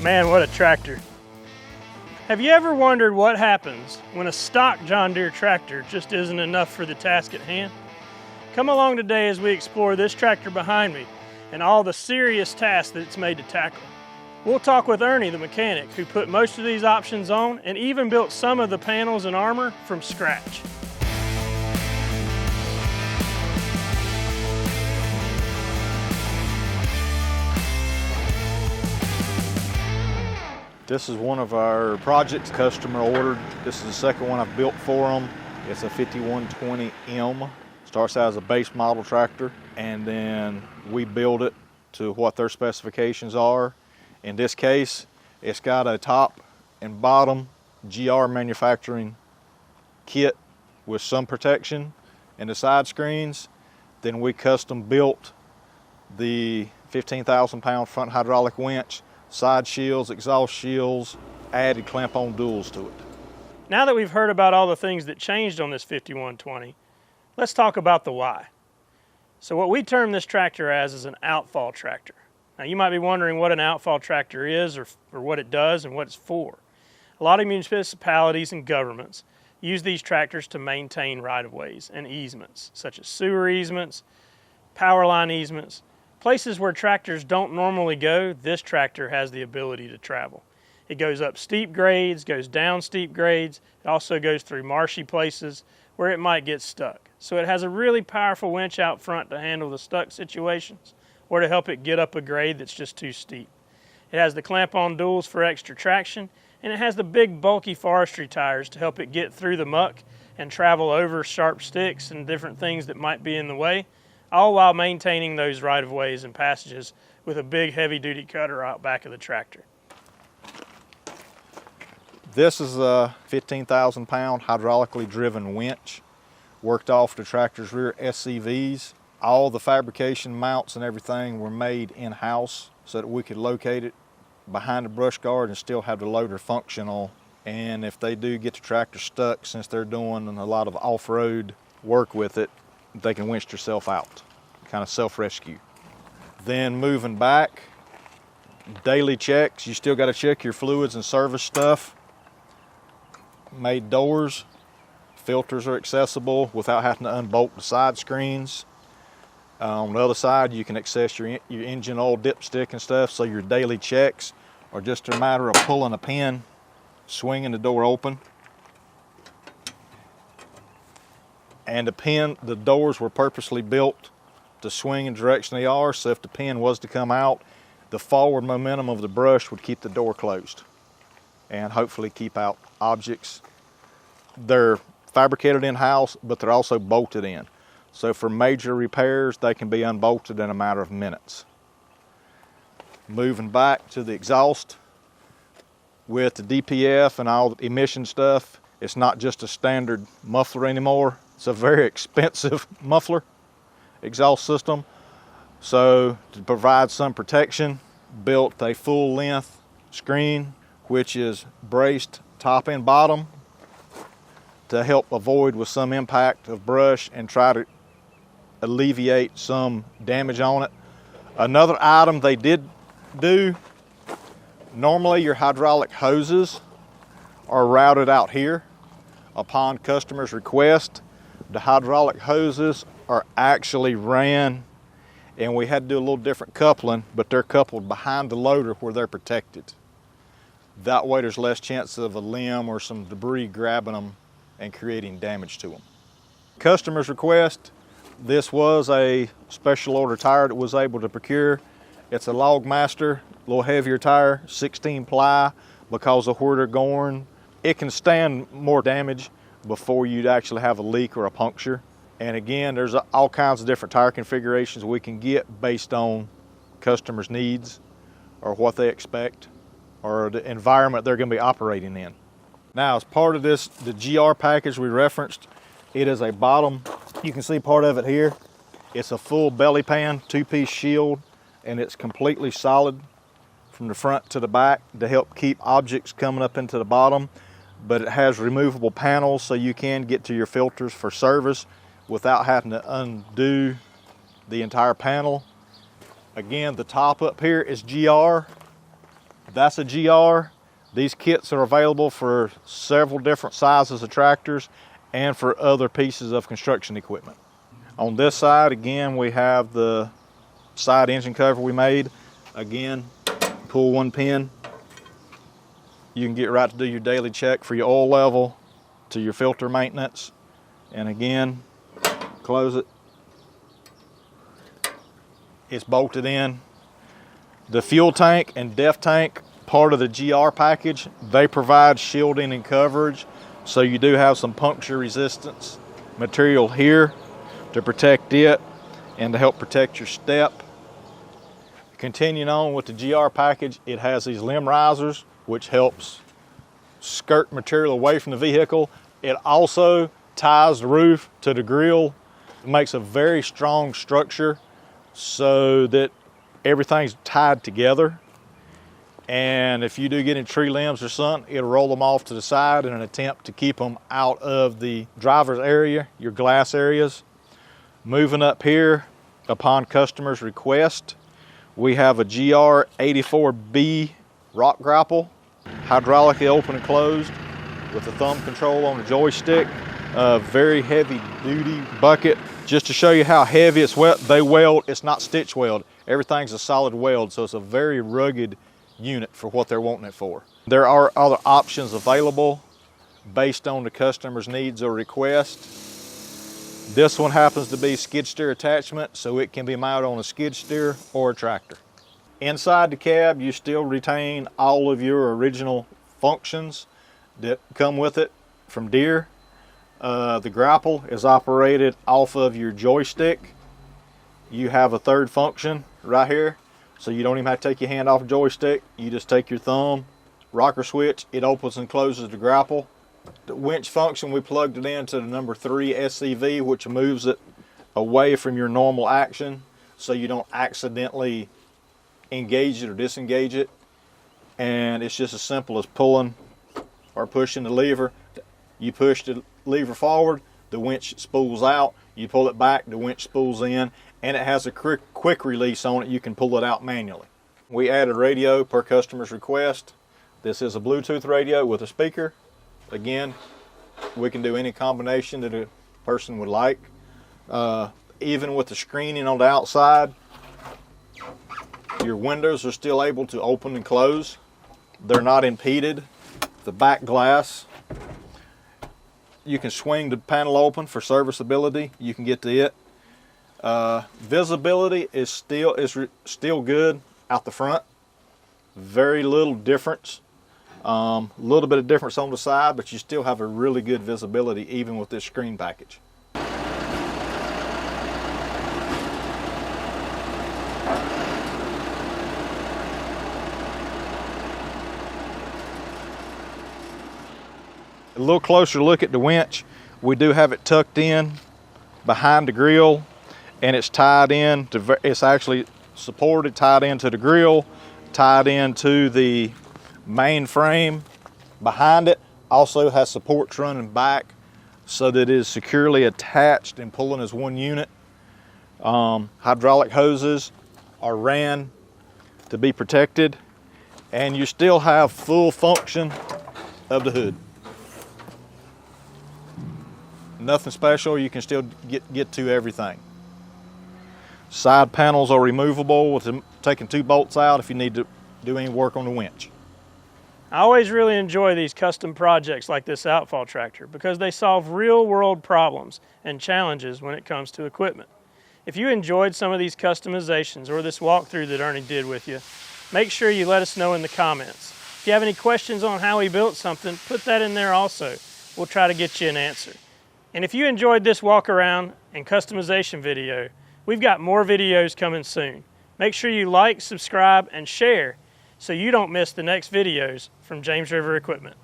Man, what a tractor. Have you ever wondered what happens when a stock John Deere tractor just isn't enough for the task at hand? Come along today as we explore this tractor behind me and all the serious tasks that it's made to tackle. We'll talk with Ernie, the mechanic, who put most of these options on and even built some of the panels and armor from scratch. This is one of our projects customer ordered. This is the second one I've built for them. It's a 5120M. Starts out as a base model tractor, and then we build it to what their specifications are. In this case, it's got a top and bottom GR manufacturing kit with some protection and the side screens. Then we custom built the 15,000 pound front hydraulic winch, side shields, exhaust shields, added clamp-on duals to it. Now that we've heard about all the things that changed on this 5120, let's talk about the why. So what we term this tractor as is an outfall tractor. Now you might be wondering what an outfall tractor is or what it does and what it's for. A lot of municipalities and governments use these tractors to maintain right-of-ways and easements, such as sewer easements, power line easements. Places where tractors don't normally go, this tractor has the ability to travel. It goes up steep grades, goes down steep grades. It also goes through marshy places where it might get stuck. So it has a really powerful winch out front to handle the stuck situations or to help it get up a grade that's just too steep. It has the clamp-on duals for extra traction, and it has the big bulky forestry tires to help it get through the muck and travel over sharp sticks and different things that might be in the way, all while maintaining those right-of-ways and passages with a big heavy-duty cutter out back of the tractor. This is a 15,000 pound hydraulically driven winch worked off the tractor's rear SCVs. All the fabrication mounts and everything were made in-house so that we could locate it behind the brush guard and still have the loader functional. And if they do get the tractor stuck, since they're doing a lot of off-road work with it, they can winch themselves out, kind of self-rescue. Then moving back, daily checks. You still got to check your fluids and service stuff. Made doors, filters are accessible without having to unbolt the side screens. On the other side, you can access your engine oil dipstick and stuff, so your daily checks are just a matter of pulling a pin, swinging the door open. And the doors were purposely built to swing in the direction they are, so if the pin was to come out, the forward momentum of the brush would keep the door closed and hopefully keep out objects. They're fabricated in-house, but they're also bolted in. So for major repairs, they can be unbolted in a matter of minutes. Moving back to the exhaust, with the DPF and all the emission stuff, it's not just a standard muffler anymore. It's a very expensive muffler exhaust system. So to provide some protection, built a full length screen, which is braced top and bottom to help avoid with some impact of brush and try to alleviate some damage on it. Another item they did do, normally your hydraulic hoses are routed out here. Upon customer's request, the hydraulic hoses are actually ran, and we had to do a little different coupling, but they're coupled behind the loader where they're protected. That way there's less chance of a limb or some debris grabbing them and creating damage to them. Customer's request, this was a special order tire that was able to procure. It's a Logmaster, a little heavier tire, 16 ply, because of where they're going. It can stand more damage before you'd actually have a leak or a puncture. And again, there's all kinds of different tire configurations we can get based on customers' needs or what they expect or the environment they're going to be operating in. Now, as part of this, the GR package we referenced, it is a bottom, you can see part of it here. It's a full belly pan, two-piece shield, and it's completely solid from the front to the back to help keep objects coming up into the bottom. But it has removable panels so you can get to your filters for service without having to undo the entire panel. Again, the top up here is GR, That's a GR. These kits are available for several different sizes of tractors and for other pieces of construction equipment. On this side, again, we have the side engine cover we made. Again, pull one pin. You can get right to do your daily check for your oil level, to your filter maintenance. And again, close it. It's bolted in. The fuel tank and def tank, part of the GR package, they provide shielding and coverage. So you do have some puncture resistance material here to protect it and to help protect your step. Continuing on with the GR package, it has these limb risers, which helps skirt material away from the vehicle. It also ties the roof to the grill. It makes a very strong structure so that everything's tied together. And if you do get any tree limbs or something, it'll roll them off to the side in an attempt to keep them out of the driver's area, your glass areas. Moving up here, upon customer's request, we have a GR 84B rock grapple, hydraulically open and closed with a thumb control on the joystick. A very heavy duty bucket. Just to show you how heavy it's they weld, it's not stitch weld. Everything's a solid weld, so it's a very rugged unit for what they're wanting it for. There are other options available based on the customer's needs or request. This one happens to be skid steer attachment, so it can be mounted on a skid steer or a tractor. Inside the cab, you still retain all of your original functions that come with it from Deere. The grapple is operated off of your joystick. You have a third function right here, so you don't even have to take your hand off the joystick. You just take your thumb, rocker switch, it opens and closes the grapple. The winch function, we plugged it into the number 3 SCV, which moves it away from your normal action so you don't accidentally engage it or disengage it. And it's just as simple as pulling or pushing the lever. You push the lever forward, the winch spools out. You pull it back, the winch spools in, and it has a quick release on it. You can pull it out manually. We added radio per customer's request. This is a Bluetooth radio with a speaker. Again, we can do any combination that a person would like. Even with the screening on the outside, your windows are still able to open and close. They're not impeded. The back glass, you can swing the panel open for serviceability. You can get to it. Visibility is still good out the front. Very little difference. A little bit of difference on the side, but you still have a really good visibility even with this screen package. A little closer look at the winch. We do have it tucked in behind the grill, and it's tied in to, it's actually supported, tied into the grill, tied into the main frame behind it. Also has supports running back so that it is securely attached and pulling as one unit. Hydraulic hoses are ran to be protected, and you still have full function of the hood. Nothing special, you can still get to everything. Side panels are removable with taking 2 bolts out if you need to do any work on the winch. I always really enjoy these custom projects like this Outlaw tractor because they solve real-world problems and challenges when it comes to equipment. If you enjoyed some of these customizations or this walkthrough that Ernie did with you, make sure you let us know in the comments. If you have any questions on how he built something, put that in there also. We'll try to get you an answer. And if you enjoyed this walk around and customization video, we've got more videos coming soon. Make sure you like, subscribe, and share so you don't miss the next videos from James River Equipment.